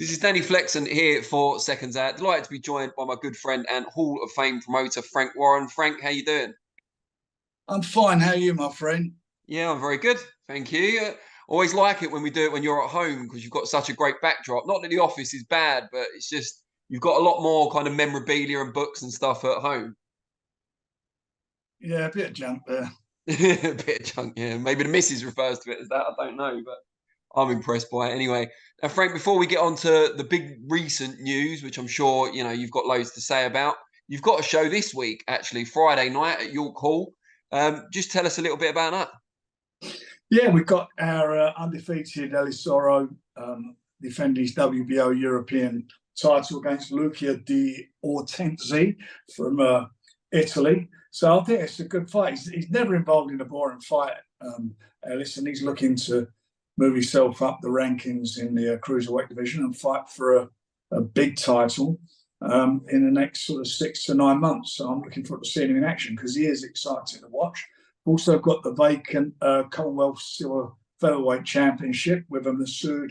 This is Danny Flexen here for Seconds Out. Delighted to be joined by my good friend and Hall of Fame promoter, Frank Warren. Frank, how you doing? I'm fine. How are you, my friend? Yeah, I'm very good. Thank you. Always like it when we do it when you're at home because you've got such a great backdrop. Not that the office is bad, but it's just you've got a lot more kind of memorabilia and books and stuff at home. Yeah, a bit of junk there. A bit of junk, yeah. Maybe the missus refers to it as that. I don't know, but I'm impressed by it anyway. Now, Frank, before we get on to the big recent news, which I'm sure you've got loads to say about, you've got a show this week, actually, Friday night at York Hall. Just tell us a little bit about that. Yeah, we've got our undefeated Elisoro defending his WBO European title against Luca Di Ortenzi from Italy. So I think it's a good fight. He's never involved in a boring fight, Ellis, and he's looking to move himself up the rankings in the cruiserweight division and fight for a big title in the next sort of 6 to 9 months. So I'm looking forward to seeing him in action because he is exciting to watch. Also got the vacant Commonwealth Silver Featherweight Championship with a Masood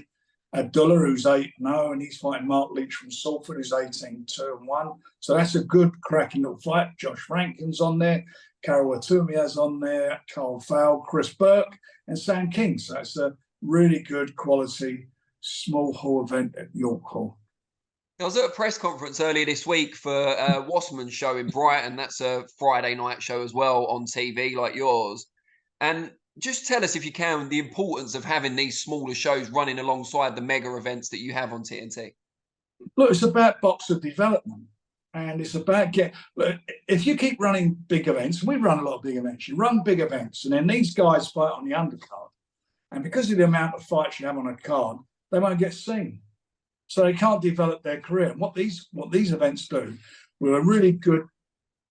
Abdullah, who's 8-0, and he's fighting Mark Leach from Salford, who's 18-2-1. So that's a good, cracking little fight. Josh Rankin's on there, Carol Atumia's on there, Carl Fowl, Chris Burke, and Sam King. So it's a really good quality small hall event at York Hall. I was at a press conference earlier this week for Wasserman's show in Brighton. That's a Friday night show as well on TV like yours. And just tell us, if you can, the importance of having these smaller shows running alongside the mega events that you have on TNT. Look, it's about boxer development. And it's about if you keep running big events, and we run a lot of big events, you run big events, and then these guys fight on the undercard. And because of the amount of fights you have on a card, they won't get seen. So they can't develop their career. And what these events do, with a really good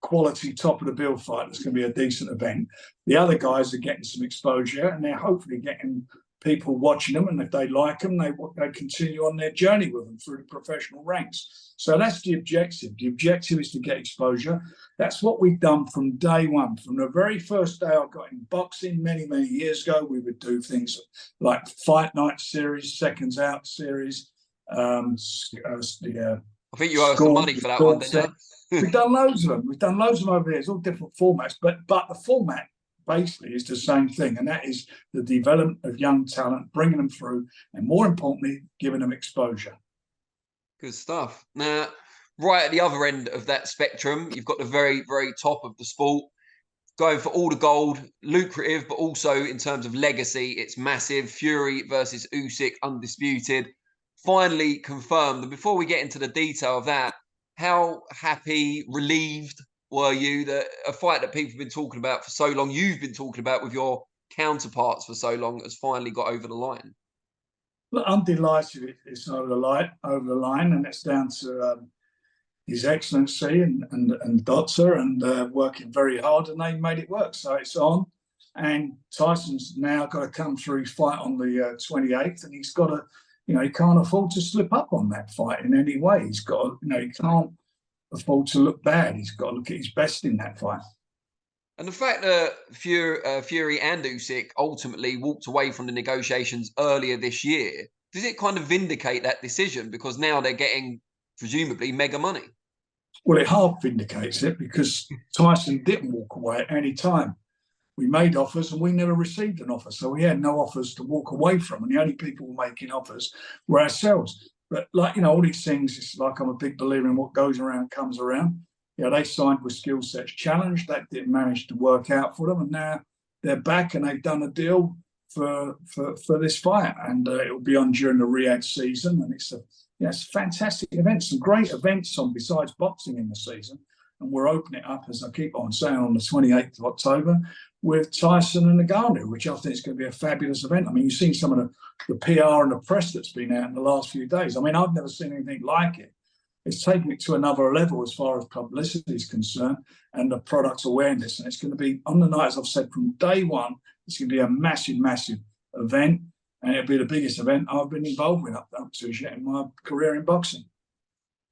quality top of the bill fight that's going to be a decent event, the other guys are getting some exposure and they're hopefully getting people watching them. And if they like them, they continue on their journey with them through the professional ranks. So that's the objective. The objective is to get exposure. That's what we've done from day one. From the very first day I got in boxing many, many years ago, we would do things like Fight Night series, Seconds Out series. I think you owe us some money for that one, didn't you? We've done loads of them. We've done loads of them over here. It's all different formats, but the format basically is the same thing, and that is the development of young talent, bringing them through, and more importantly, giving them exposure. Good stuff. Now, right at the other end of that spectrum, you've got the very, very top of the sport, going for all the gold, lucrative, but also in terms of legacy, it's massive. Fury versus Usyk, undisputed. Finally confirmed. And before we get into the detail of that, how happy, relieved were you that a fight that people have been talking about for so long, you've been talking about with your counterparts for so long, has finally got over the line? Look, I'm delighted it's over the line, and it's down to His Excellency and Doctor and working very hard, and they made it work. So it's on, and Tyson's now got to come through his fight on the 28th, and he's got to. He can't afford to slip up on that fight in any way. He's got to, he can't afford to look bad. He's got to look at his best in that fight. And the fact that Fury and Usyk ultimately walked away from the negotiations earlier this year, does it kind of vindicate that decision? Because now they're getting, presumably, mega money. Well, it half vindicates it because Tyson didn't walk away at any time. We made offers and we never received an offer. So we had no offers to walk away from. And the only people making offers were ourselves. But all these things, it's like I'm a big believer in what goes around comes around. They signed with Skill Sets Challenge. That didn't manage to work out for them. And now they're back and they've done a deal for this fight. And it'll be on during the Riyadh season. And it's a fantastic event. Some great events on besides boxing in the season. And we're opening it up, as I keep on saying, on the 28th of October with Tyson and Ngannou, which I think is going to be a fabulous event. I mean, you've seen some of the PR and the press that's been out in the last few days. I mean, I've never seen anything like it. It's taken it to another level as far as publicity is concerned and the product awareness. And it's going to be, on the night, as I've said, from day one, it's going to be a massive, massive event. And it'll be the biggest event I've been involved with up to yet in my career in boxing.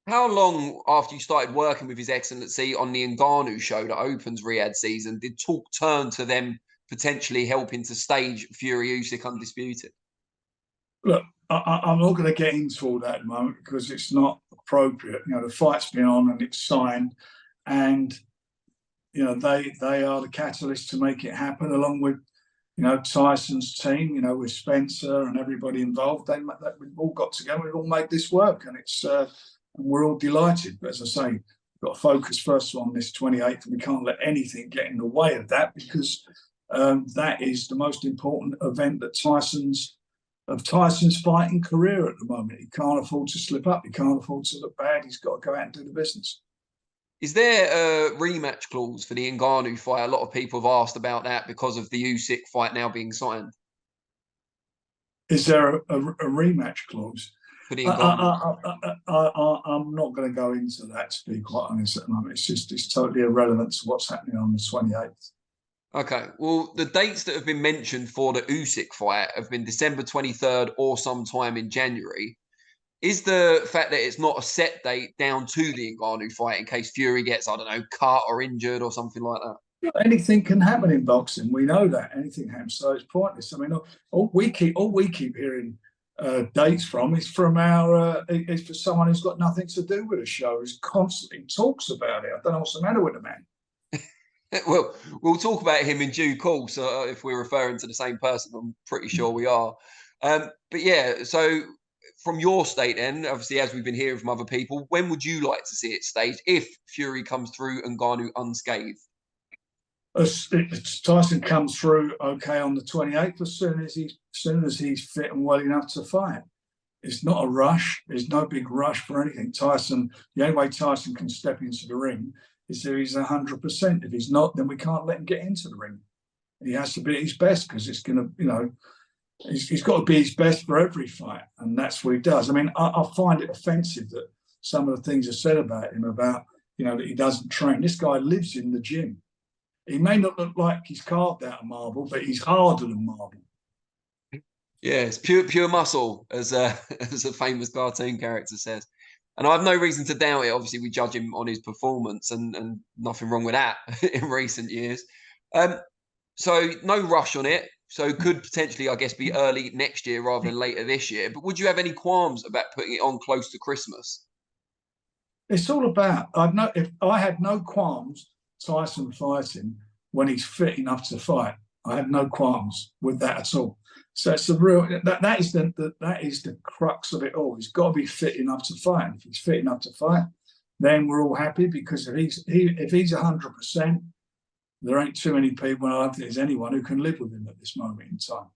How long after you started working with His Excellency on the Ngannou show that opens Riyadh season did talk turn to them potentially helping to stage Fury Usyk undisputed? Look, I'm not going to get into all that at the moment because it's not appropriate. The fight's been on and it's signed, and they are the catalyst to make it happen, along with Tyson's team. With Spencer and everybody involved. We've all got together. We've all made this work, and and we're all delighted. But as I say, we've got to focus first on this 28th, and we can't let anything get in the way of that because that is the most important event that Tyson's fighting career at the moment. He can't afford to slip up. He can't afford to look bad. He's got to go out and do the business. Is there a rematch clause for the Ngannou fight? A lot of people have asked about that because of the Usyk fight now being signed. Is there a rematch clause? For the Ngannou? I'm not going to go into that, to be quite honest, at the moment. It's totally irrelevant to what's happening on the 28th. Okay. Well, the dates that have been mentioned for the Usyk fight have been December 23rd or sometime in January. Is the fact that it's not a set date down to the Ngannou fight in case Fury gets, I don't know, cut or injured or something like that? Anything can happen in boxing. We know that anything happens, so it's pointless. I mean, all we keep hearing dates from is from is for someone who's got nothing to do with the show, who's constantly talks about it. I don't know what's the matter with the man. Well, we'll talk about him in due course. If we're referring to the same person, I'm pretty sure we are. But yeah, so from your state then, obviously, as we've been hearing from other people, when would you like to see it staged if Fury comes through and Ngannou unscathed? Tyson comes through okay on the 28th, as soon as he's fit and well enough to fight. It's not a rush. There's no big rush for anything. The only way Tyson can step into the ring is if he's 100%. If he's not, then we can't let him get into the ring. He has to be at his best because it's going to, he's got to be his best for every fight, and that's what he does. I mean, I find it offensive that some of the things are said about him, about that he doesn't train. This guy lives in the gym. He may not look like he's carved out of marble, but he's harder than marble. Yeah, it's pure muscle, as as a famous cartoon character says. And I have no reason to doubt it. Obviously, we judge him on his performance, and nothing wrong with that in recent years. So no rush on it. So could potentially, I guess, be early next year rather than later this year. But would you have any qualms about putting it on close to Christmas? It's all about. If I had no qualms Tyson fighting when he's fit enough to fight. I have no qualms with that at all. So it's the real that is the crux of it all. He's got to be fit enough to fight. And if he's fit enough to fight, then we're all happy because if he's 100%, there ain't too many people. I don't think there's anyone who can live with him at this moment in time.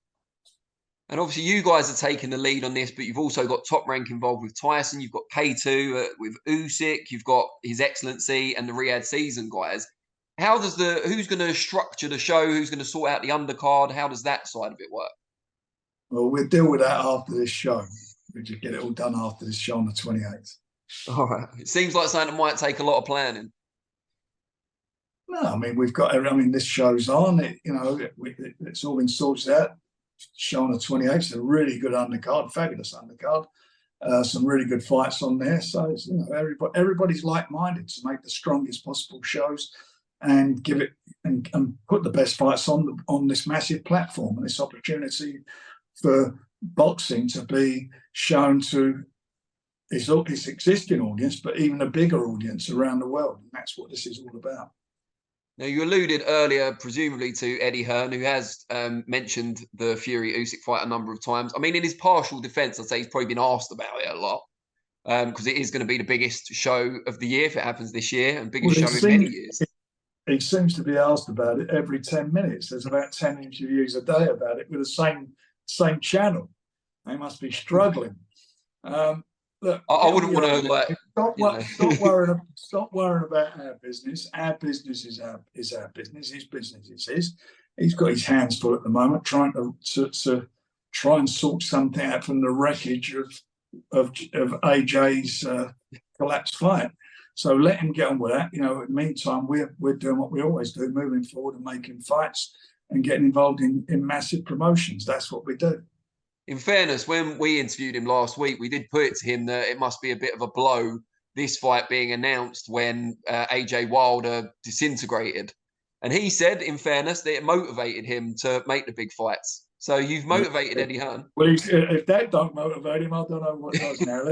And obviously, you guys are taking the lead on this, but you've also got Top Rank involved with Tyson. You've got K2 with Usyk. You've got His Excellency and the Riyadh Season guys. Who's going to structure the show? Who's going to sort out the undercard? How does that side of it work? Well, we'll deal with that after this show. We'll just get it all done after this show on the 28th. All right. It seems like something that might take a lot of planning. No, I mean, this show's on. It's all been sorted out. Show on the 28th. It's a really good undercard, fabulous undercard. Some really good fights on there. So everybody's like-minded to make the strongest possible shows and give it and put the best fights on this massive platform and this opportunity for boxing to be shown to its existing audience, but even a bigger audience around the world. And that's what this is all about. Now, you alluded earlier, presumably, to Eddie Hearn, who has mentioned the Fury-Usyk fight a number of times. I mean, in his partial defence, I'd say he's probably been asked about it a lot because it is going to be the biggest show of the year if it happens this year and biggest show in many years. He seems to be asked about it every 10 minutes. There's about 10 interviews a day about it with the same channel. They must be struggling. Look, I wouldn't want to stop worrying about our business. Our business is our business. His business is his. He's got his hands full at the moment, trying to try and sort something out from the wreckage of AJ's collapsed fight. So let him get on with that. In the meantime, we're doing what we always do, moving forward and making fights and getting involved in massive promotions. That's what we do. In fairness, when we interviewed him last week, we did put it to him that it must be a bit of a blow, this fight being announced when AJ Wilder disintegrated. And he said, in fairness, that it motivated him to make the big fights. So you've motivated Eddie Hearn. Well, if that don't motivate him, I don't know what does now.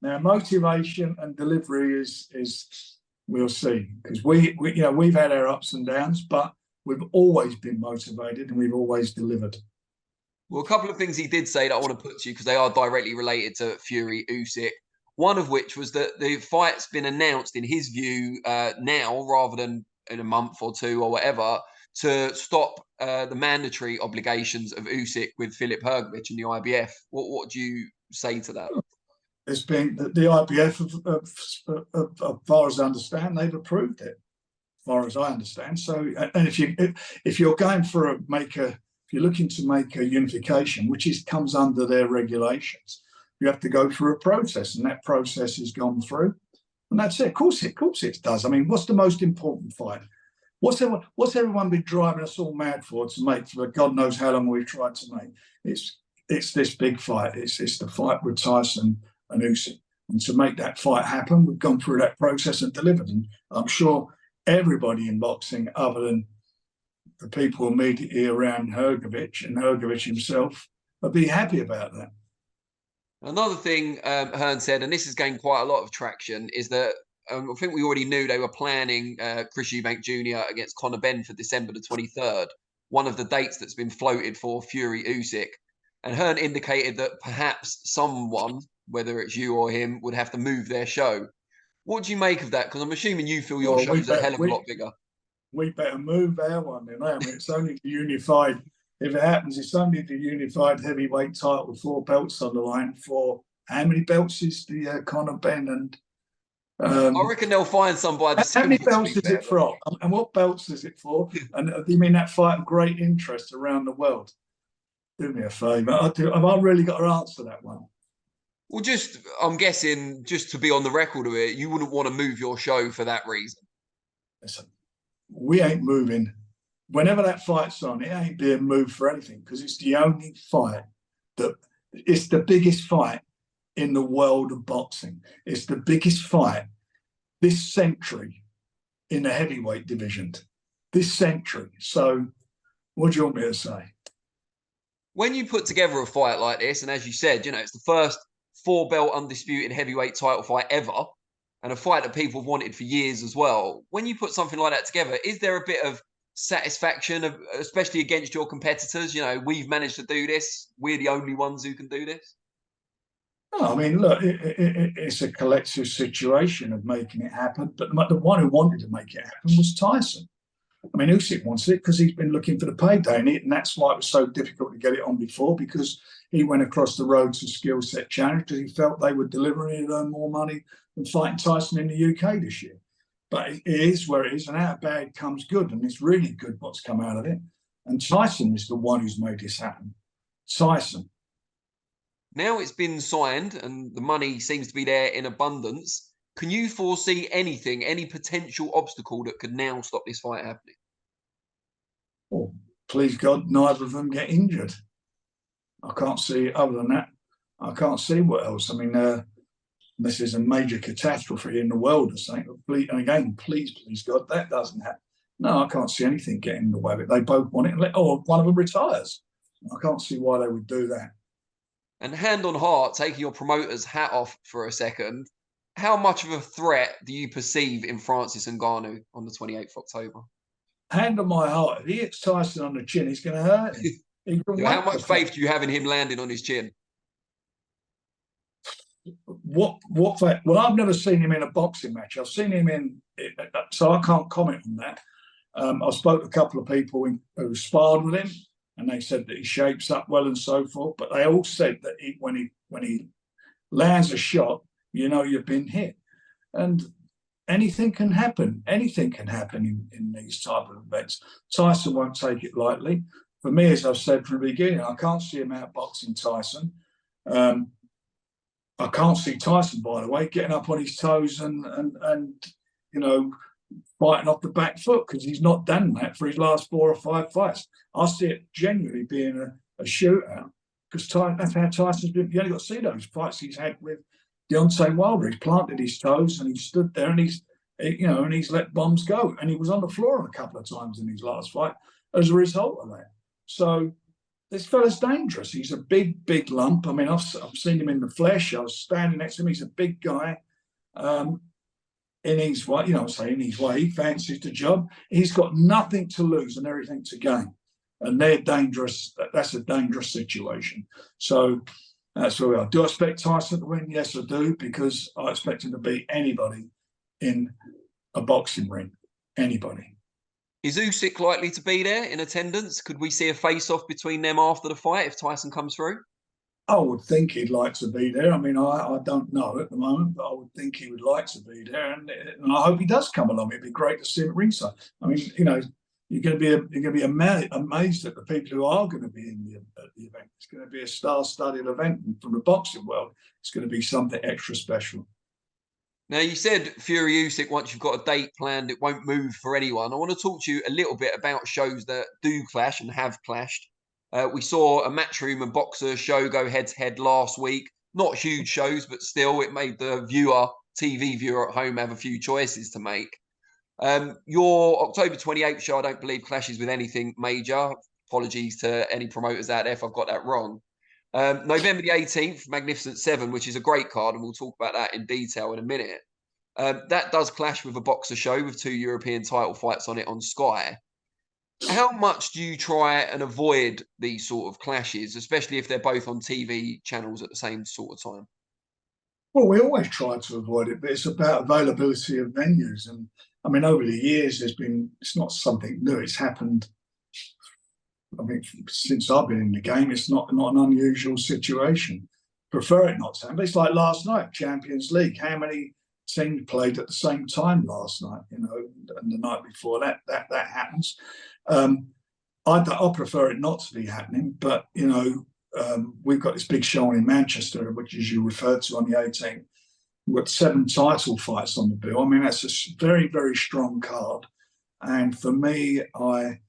Now, motivation and delivery is we'll see, because we've had our ups and downs, but we've always been motivated and we've always delivered. Well, a couple of things he did say that I want to put to you because they are directly related to Fury Usyk. One of which was that the fight's been announced, in his view, now rather than in a month or two or whatever, to stop the mandatory obligations of Usyk with Filip Hrgovic and the IBF. What do you say to that? It's been the IBF, as far as I understand, they've approved it, as far as I understand. So, and if you're going for if you're looking to make a unification, which comes under their regulations, you have to go through a process, and that process has gone through, and that's it. Of course it does. I mean, what's the most important fight? What's everyone been driving us all mad for God knows how long we've tried to make? It's this big fight. It's the fight with Tyson and Usyk, and to make that fight happen, we've gone through that process and delivered. And I'm sure everybody in boxing, other than the people immediately around Hrgovic and Hrgovic himself, will be happy about that. Another thing Hearn said, and this has gained quite a lot of traction, is that I think we already knew they were planning Chris Eubank Jr. against Conor Benn for December the 23rd, one of the dates that's been floated for Fury Usyk. And Hearn indicated that perhaps someone, whether it's you or him, would have to move their show. What do you make of that? Because I'm assuming you feel your show's a hell of a lot bigger. We better move our one then. I mean, it's only the unified. If it happens, it's only the unified heavyweight title with 4 belts on the line. For how many belts is the Conor Benn and? I reckon they'll find somebody. How many belts is it for? And what belts is it for? And do you mean that fight of great interest around the world? Do me a favour. Have I really got to answer that one? Well, I'm guessing, just to be on the record of it, you wouldn't want to move your show for that reason. Listen, we ain't moving. Whenever that fight's on, it ain't being moved for anything, because it's the only fight it's the biggest fight in the world of boxing. It's the biggest fight this century in the heavyweight division. This century. So what do you want me to say? When you put together a fight like this, and as you said, it's the first 4-belt undisputed heavyweight title fight ever, and a fight that people have wanted for years as well. When you put something like that together, is there a bit of satisfaction, especially against your competitors? We've managed to do this. We're the only ones who can do this. No, I mean, look, it's a collective situation of making it happen. But the one who wanted to make it happen was Tyson. I mean, Usyk wants it because he's been looking for the payday, and that's why it was so difficult to get it on before, because he went across the road to skill set challenge because he felt they would deliver and he'd earn more money than fighting Tyson in the UK this year. But it is where it is, and out of bad comes good, and it's really good what's come out of it. And Tyson is the one who's made this happen. Tyson. Now it's been signed and the money seems to be there in abundance. Can you foresee anything, any potential obstacle that could now stop this fight happening? Oh, please God, neither of them get injured. I can't see, other than that, I can't see what else. I mean, this is a major catastrophe in the world or something. And again, please God, that doesn't happen. No, I can't see anything getting in the way of it. They both want it, or one of them retires. I can't see why they would do that. And hand on heart, taking your promoter's hat off for a second, how much of a threat do you perceive in Francis Ngannou on the 28th of October? Hand on my heart, if he hits Tyson on the chin, he's going to hurt him. How much faith do you have in him landing on his chin? What fact? Well, I've never seen him in a boxing match. I've seen him so I can't comment on that. I spoke to a couple of people who sparred with him, and they said that he shapes up well and so forth. But they all said that when he lands a shot, you've been hit. And anything can happen. Anything can happen in these type of events. Tyson won't take it lightly. For me, as I've said from the beginning, I can't see him outboxing Tyson. I can't see Tyson, by the way, getting up on his toes and fighting off the back foot, because he's not done that for his last 4 or 5 fights. I see it genuinely being a shootout, because that's how Tyson's been. You only got to see those fights he's had with Deontay Wilder. He's planted his toes and he stood there and he's let bombs go, and he was on the floor a couple of times in his last fight as a result of that. So this fella's dangerous. He's a big lump. I mean, I've seen him in the flesh. I was standing next to him. He's a big guy. In his way, in his way, he fancies the job. He's got nothing to lose and everything to gain. And they're dangerous. That's a dangerous situation. So that's where we are. Do I expect Tyson to win? Yes, I do, because I expect him to beat anybody in a boxing ring. Anybody. Is Usyk likely to be there in attendance? Could we see a face-off between them after the fight if Tyson comes through? I would think he'd like to be there. I mean, I don't know at the moment, but I would think he would like to be there, and I hope he does come along. It'd be great to see him at ringside. I mean, you're going to be amazed at the people who are going to be at the event. It's going to be a star-studded event, and from the boxing world, it's going to be something extra special. Now, you said Fury Usyk, once you've got a date planned, it won't move for anyone. I want to talk to you a little bit about shows that do clash and have clashed. We saw a Matchroom and Boxer show go head-to-head last week. Not huge shows, but still, it made the TV viewer at home have a few choices to make. Your October 28th show, I don't believe, clashes with anything major. Apologies to any promoters out there if I've got that wrong. November the 18th, Magnificent 7, which is a great card, and we'll talk about that in detail in a minute. That does clash with a Boxer show with 2 European title fights on it on Sky. How much do you try and avoid these sort of clashes, especially if they're both on TV channels at the same sort of time? Well, we always try to avoid it, but it's about availability of venues. And I mean, over the years, it's not something new. It's happened, I mean, since I've been in the game. It's not an unusual situation. Prefer it not to happen. But it's like last night, Champions League. How many teams played at the same time last night? And the night before that happens. I prefer it not to be happening, but we've got this big show in Manchester, which, as you referred to, on the 18th. We've got 7 title fights on the bill. I mean, that's a very, very strong card. And for me, I'm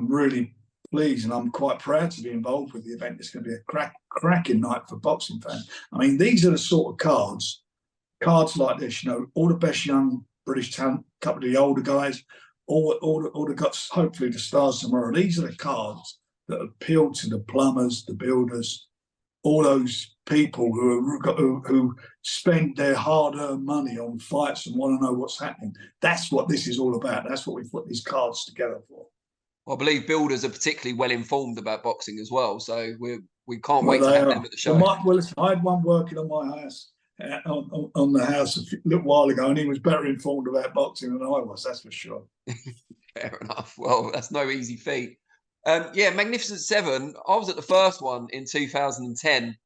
really pleased and I'm quite proud to be involved with the event. It's going to be a cracking night for boxing fans. I mean, these are the sort of cards like this, all the best young British talent, a couple of the older guys, all the guys, hopefully the stars tomorrow. These are the cards that appeal to the plumbers, the builders, all those people who spend their hard-earned money on fights and want to know what's happening. That's what this is all about. That's what we've put these cards together for. I believe builders are particularly well informed about boxing as well, so we can't wait to have them at the show. I had one working on my house, on the house a little while ago, and he was better informed about boxing than I was. That's for sure. Fair enough. Well, that's no easy feat. Magnificent 7. I was at the first one in 2010,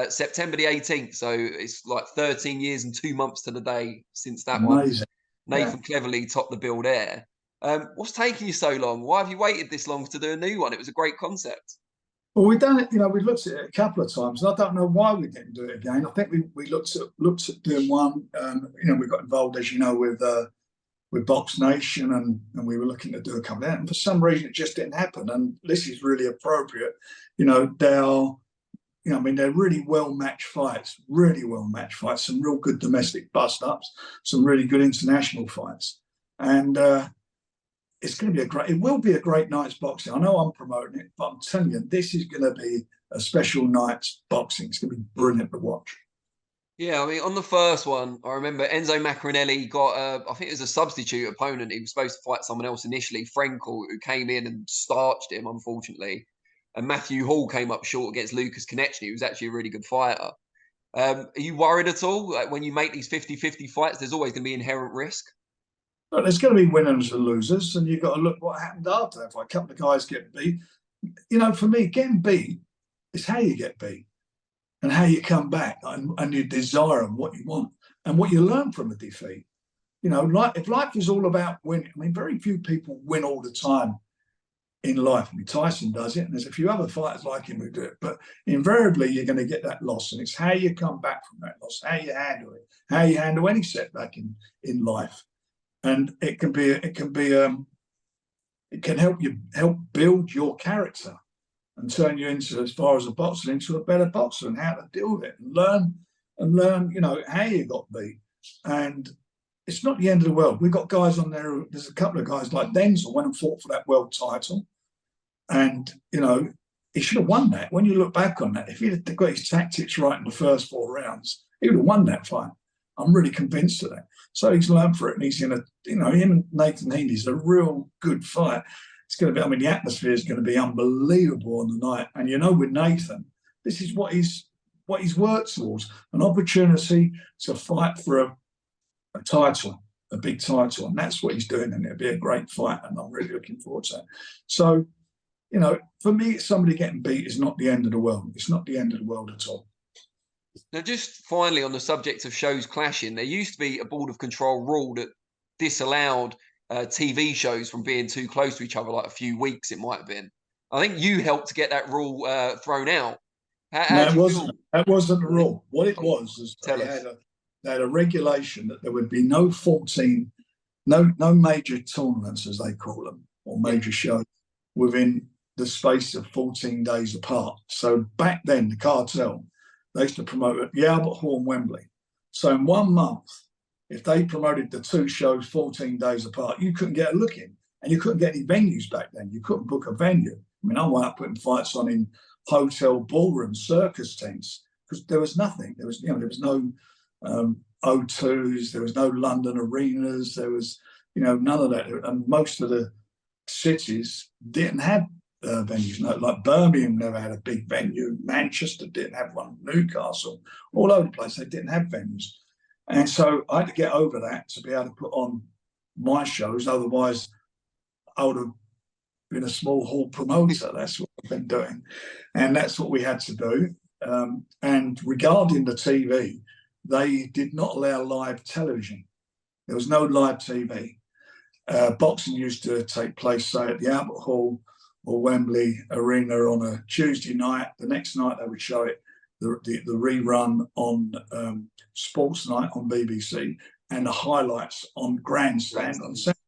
September the 18th. So it's like 13 years and 2 months to the day since that Amazing. one. Nathan Cleverly topped the bill there. What's taking you so long? Why have you waited this long to do a new one? It was a great concept. Well, we've done it. We looked at it a couple of times, and I don't know why we didn't do it again. I think we looked at doing one. We got involved, as you know, with Box Nation, and we were looking to do a couple of that, and for some reason it just didn't happen. And this is really appropriate. They're really well-matched fights, some real good domestic bust-ups, some really good international fights. And it's going to be it will be a great night's boxing. I know I'm promoting it, but I'm telling you, this is going to be a special night's boxing. It's going to be brilliant to watch. Yeah, I mean, on the first one, I remember Enzo Maccarinelli got, I think it was a substitute opponent. He was supposed to fight someone else initially, Frenkel, who came in and starched him, unfortunately. And Matthew Hall came up short against Lucas Konechny, who was actually a really good fighter. Are you worried at all? Like, when you make these 50-50 fights, there's always going to be inherent risk? But there's going to be winners and losers, and you've got to look what happened after that. If a couple of guys get beat, for me, getting beat is how you get beat and how you come back and your desire and what you want and what you learn from a defeat. If life is all about winning, I mean, very few people win all the time in life. I mean, Tyson does it, and there's a few other fighters like him who do it, but invariably you're going to get that loss, and it's how you come back from that loss, how you handle it, how you handle any setback in life. And it can help build your character and turn you into, as far as a boxer, into a better boxer, and how to deal with it and learn, how you got beat. And it's not the end of the world. We've got guys on there. There's a couple of guys like Denzel went and fought for that world title. And, he should have won that. When you look back on that, if he'd have got his tactics right in the first 4 rounds, he would have won that fight. I'm really convinced of that. So he's learned for it, and he's going to, him and Nathan Heaney's a real good fight. It's going to be, the atmosphere is going to be unbelievable on the night. And, with Nathan, this is what he's worked towards, an opportunity to fight for a title, a big title. And that's what he's doing. And it'll be a great fight. And I'm really looking forward to it. So, for me, somebody getting beat is not the end of the world. It's not the end of the world at all. Now, just finally on the subject of shows clashing, there used to be a board of control rule that disallowed TV shows from being too close to each other, like a few weeks it might have been. I think you helped to get that rule thrown out. No, that wasn't the rule. What it was is they had a regulation that there would be no major tournaments, as they call them, or major shows within the space of 14 days apart. So back then, the cartel, they used to promote at the Albert Hall and Wembley. So in 1 month, if they promoted the 2 shows 14 days apart, you couldn't get a look in, and you couldn't get any venues back then. You couldn't book a venue. I wound up putting fights on in hotel ballrooms, circus tents, because there was nothing. There was, there was no O2s, there was no London arenas, there was, none of that. And most of the cities didn't have venues. Like Birmingham never had a big venue. Manchester didn't have one. Newcastle, all over the place, they didn't have venues. And so I had to get over that to be able to put on my shows. Otherwise, I would have been a small hall promoter. That's what I've been doing. And that's what we had to do. And regarding the TV, they did not allow live television. There was no live TV. Boxing used to take place, say, at the Albert Hall or Wembley Arena on a Tuesday night. The next night they would show it, the rerun on Sports Night on BBC, and the highlights on Grandstand on Saturday.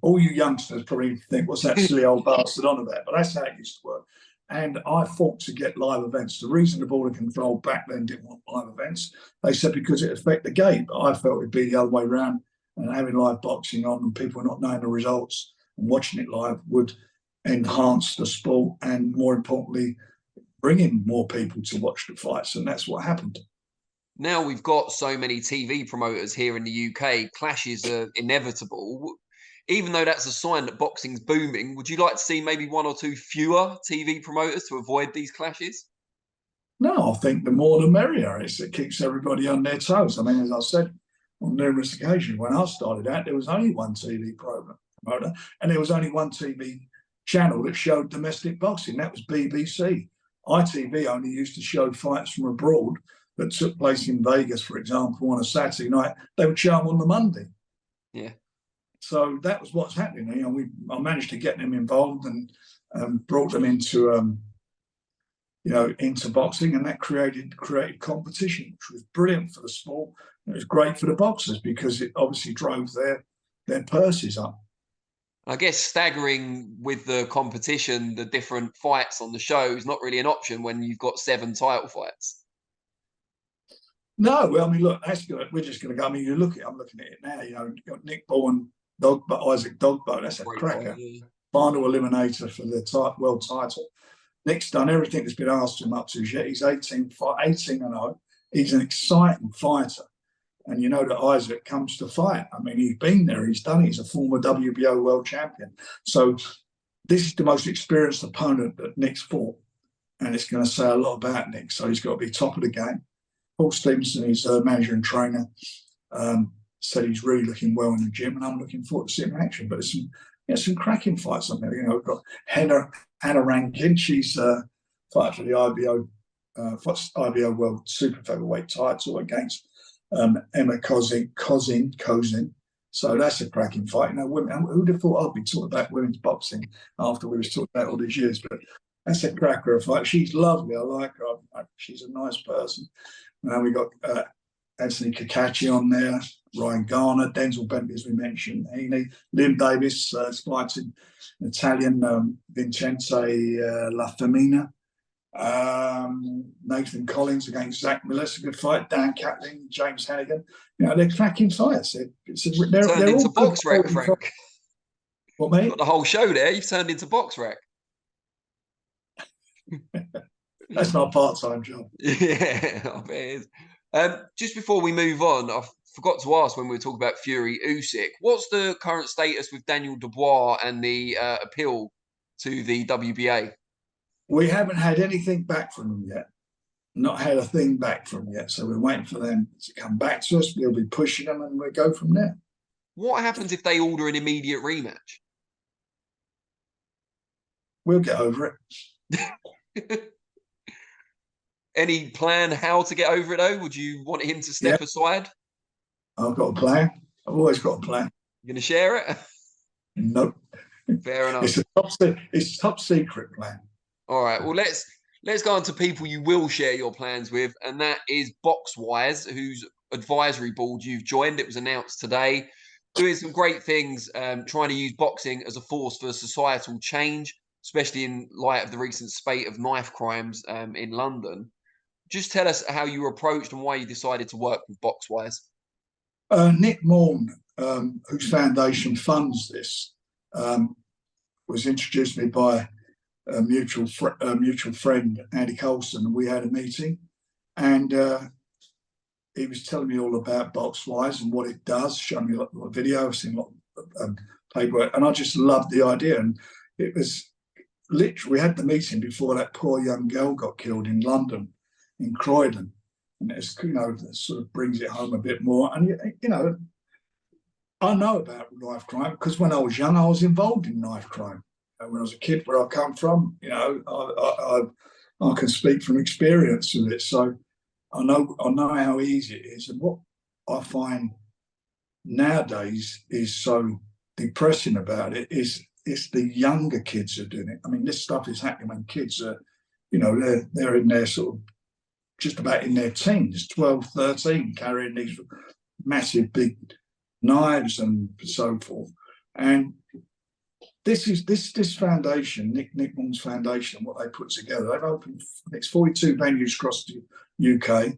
All you youngsters probably think, what's that silly old bastard on about? But that's how it used to work. And I fought to get live events. The reason the Board of Control back then didn't want live events, they said because it affected the game. But I felt it'd be the other way around, and having live boxing on and people not knowing the results and watching it live would enhance the sport, and more importantly, bring in more people to watch the fights. And that's what happened. Now we've got so many TV promoters here in the UK, clashes are inevitable. Even though that's a sign that boxing's booming, would you like to see maybe 1 or 2 fewer TV promoters to avoid these clashes? No, I think the more the merrier. It keeps everybody on their toes. As I said on numerous occasions, when I started out, there was only one TV promoter, and there was only one TV channel that showed domestic boxing. That was BBC. ITV only used to show fights from abroad that took place in Vegas, for example, on a Saturday night. They would show them on the Monday. Yeah. So that was what's happening. I managed to get them involved and brought them into, into boxing, and that created competition, which was brilliant for the sport. It was great for the boxers because it obviously drove their purses up. I guess staggering with the competition, the different fights on the show is not really an option when you've got 7 title fights. No, well, look, that's good. We're just going to go. I'm looking at it now. You've got Nick Ball and Isaac Dogboe. That's a cracker. Final eliminator for the world title. Nick's done everything that's been asked of him up to yet. He's 18-0. He's an exciting fighter. And you know that Isaac comes to fight. He's been there. He's done it. He's a former WBO world champion. So this is the most experienced opponent that Nick's fought. And it's going to say a lot about Nick. So he's got to be top of the game. Paul Stevenson, his manager and trainer, said he's really looking well in the gym, and I'm looking forward to seeing action. But there's some cracking fights on there. We've got Hannah Rankin. She's fight for the IBO World Super Featherweight title against Emma Kozin. So that's a cracking fight. Women. Who'd have thought I'd be talking about women's boxing after we was talking about all these years? But that's a cracker of fight. She's lovely. I like her. She's a nice person. Now we got Anthony Cacace on there, Ryan Garner, Denzel Bentley, as we mentioned, Heaney, Liam Davis fighting Italian Vincenze La Femina, Nathan Collins against Zach Miller, it's a good fight, Dan Catling, James Hannigan. They're cracking fights. They're turned into box rec, Frank. What, mate? You've got the whole show there. You've turned into box rec. That's my part-time job. Yeah, I bet it is. Just before we move on, I forgot to ask when we were talking about Fury Usyk. What's the current status with Daniel Dubois and the appeal to the WBA? We haven't had anything back from them yet. Not had a thing back from them yet. So we're waiting for them to come back to us. We'll be pushing them and we'll go from there. What happens if they order an immediate rematch? We'll get over it. Any plan how to get over it, though? Would you want him to step aside? I've got a plan. I've always got a plan. You going to share it? Nope. Fair enough. It's a top secret plan. All right. Well, let's go on to people you will share your plans with, and that is Boxwise, whose advisory board you've joined. It was announced today, doing some great things, trying to use boxing as a force for societal change, especially in light of the recent spate of knife crimes in London. Just tell us how you were approached and why you decided to work with Boxwise. Nick Morn, whose foundation funds this, was introduced to me by a mutual friend, Andy Colson, and we had a meeting, and he was telling me all about Boxwise and what it does, showing me a lot of video, I've seen a lot of paperwork, and I just loved the idea. And it was literally, we had the meeting before that poor young girl got killed in London, in Croydon, and it's, you know, that sort of brings it home a bit more. And you know, I know about knife crime because when I was young, I was involved in knife crime. And when I was a kid, where I come from, you know, I can speak from experience of it. So I know how easy it is. And what I find nowadays is so depressing about it is it's the younger kids who are doing it. I mean, this stuff is happening when kids are, you know, they're in their sort of just about in their teens, 12, 13, carrying these massive big knives and so forth. And this foundation, Nick Moon's foundation, what they put together, they've opened, it's 42 venues across the UK.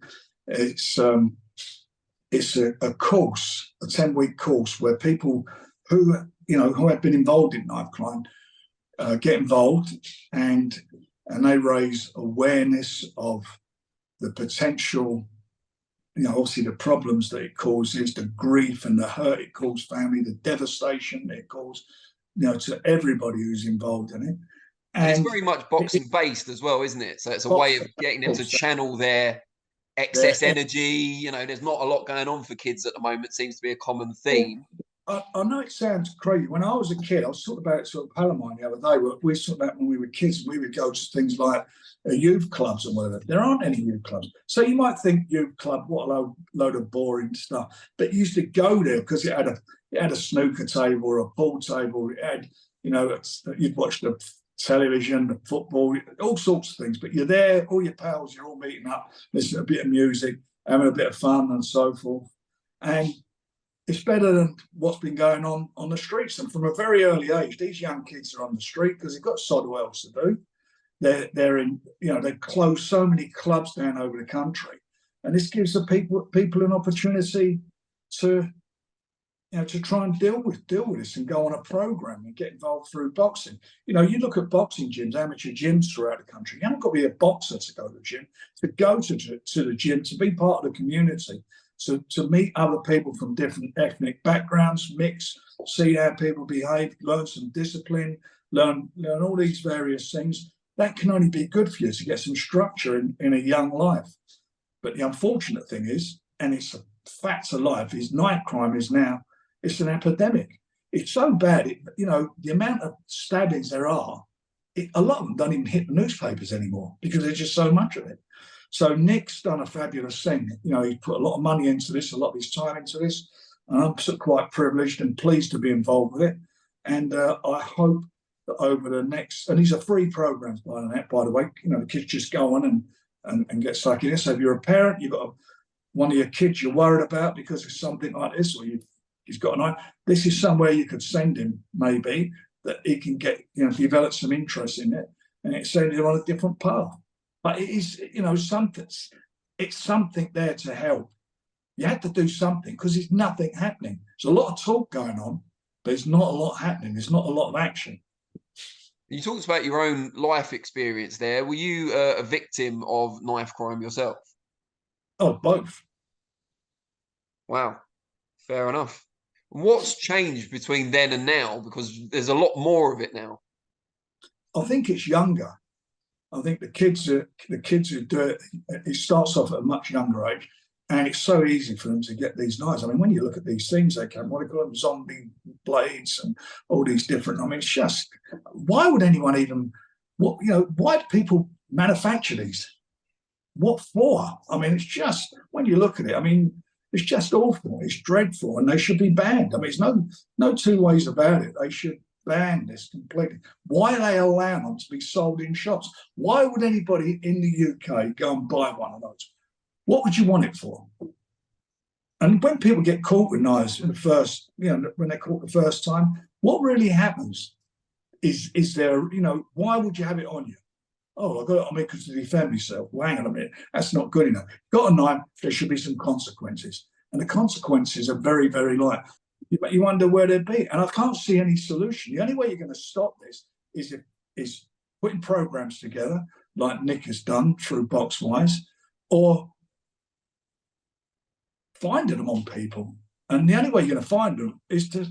It's a course, a 10-week course where people who have been involved in knife crime get involved, and they raise awareness of the potential, you know, obviously the problems that it causes, the grief and the hurt it causes family, the devastation it causes, you know, to everybody who's involved in it. And it's very much boxing based as well, isn't it? So it's a way of getting them to channel their excess energy. You know, there's not a lot going on for kids at the moment. Seems to be a common theme. I know it sounds crazy. When I was a kid, I was talking about it to a pal of mine the other day. We were talking about when we were kids, and we would go to things like youth clubs and whatever. There aren't any youth clubs. So you might think youth club, what a load of boring stuff. But you used to go there because it had a snooker table or a pool table. It had, you know, you'd watch the television, the football, all sorts of things. But you're there, all your pals, you're all meeting up, listening to a bit of music, having a bit of fun and so forth. And it's better than what's been going on the streets. And from a very early age, these young kids are on the street because they've got sod else to do. They're in, you know, they close so many clubs down over the country, and this gives the people an opportunity to, you know, to try and deal with this and go on a program and get involved through boxing. You know, you look at boxing gyms, amateur gyms throughout the country. You haven't got to be a boxer to go to the gym. To go to the gym, to be part of the community, to meet other people from different ethnic backgrounds, mix, see how people behave, learn some discipline, learn all these various things. That can only be good for you to get some structure in a young life. But the unfortunate thing is, and it's a fact of life, is knife crime is now, it's an epidemic. It's so bad, you know, the amount of stabbings there are, a lot of them don't even hit the newspapers anymore because there's just so much of it. So Nick's done a fabulous thing. You know, he's put a lot of money into this, a lot of his time into this, and I'm sort of quite privileged and pleased to be involved with it. And I hope that over the next, and these are free programs by the way, you know, the kids just go on and get stuck in it. So if you're a parent, you've got one of your kids you're worried about because of something like this, or he's got an eye, this is somewhere you could send him, maybe, that he can get, you know, develop some interest in it, and it's sending him on a different path. But it is, you know, it's something there to help. You have to do something because there's nothing happening. There's a lot of talk going on, but there's not a lot happening. There's not a lot of action. You talked about your own life experience there. Were you a victim of knife crime yourself? Oh, both. Wow, fair enough. What's changed between then and now? Because there's a lot more of it now. I think it's younger. I think the kids who do it. It starts off at a much younger age, and it's so easy for them to get these knives. I mean, when you look at these things, they can what do you call them, zombie blades, and all these different. I mean, it's just why would anyone even what why do people manufacture these? What for? I mean, it's just when you look at it. I mean, it's just awful. It's dreadful, and they should be banned. I mean, it's no two ways about it. They should ban this completely. Why do they allow them to be sold in shops? Why would anybody in the UK go and buy one of those? What would you want it for? And when people get caught with knives in the first, when they're caught the first time, what really happens is there, why would you have it on you? Oh, I got it on me because to defend myself. Well, hang on a minute, that's not good enough. Got a knife, there should be some consequences. And the consequences are very, very light. You wonder where they'd be. And I can't see any solution. The only way you're going to stop this is putting programs together, like Nick has done through Boxwise, or finding them on people. And the only way you're going to find them is to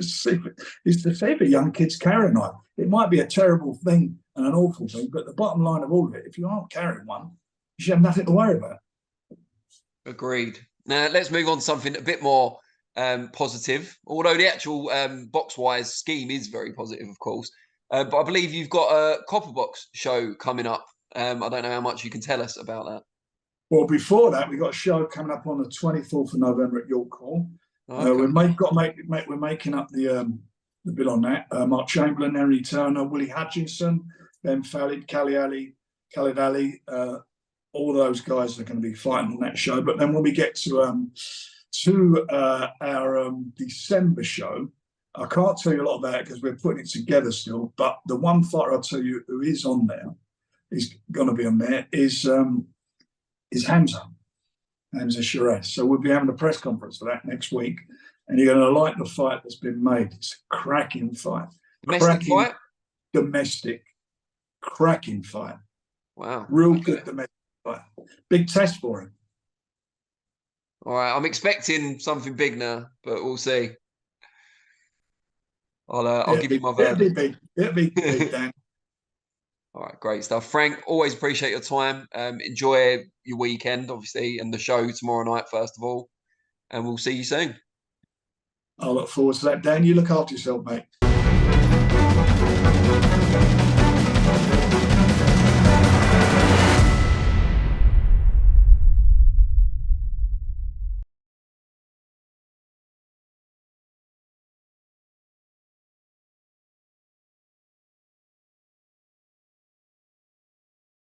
see if a young kids carry a knife. It might be a terrible thing and an awful thing, but the bottom line of all of it, if you aren't carrying one, you should have nothing to worry about. Agreed. Now let's move on to something a bit more positive. Although the actual Boxwise scheme is very positive, of course. But I believe you've got a Copperbox show coming up. I don't know how much you can tell us about that. Well, before that, we've got a show coming up on the 24th of November at York Hall. Okay. We're making up the bill on that. Mark Chamberlain, Henry Turner, Willie Hutchinson, Ben Fallid, Khalid Ali, all those guys are going to be fighting on that show. But then when we get to our December show, I can't tell you a lot about it because we're putting it together still. But the one fighter I'll tell you who is on there, is going to be on there, is Hamza Shiraz. So we'll be having a press conference for that next week, and you're going to like the fight that's been made. It's a cracking fight. Domestic, cracking fight. Wow. Real good domestic fight. Big test for him. All right. I'm expecting something big now, but we'll see. I'll give you my verdict. It'll be big, Dan. All right, great stuff. Frank, always appreciate your time. Enjoy your weekend, obviously, and the show tomorrow night, first of all. And we'll see you soon. I look forward to that, Dan. You look after yourself, mate.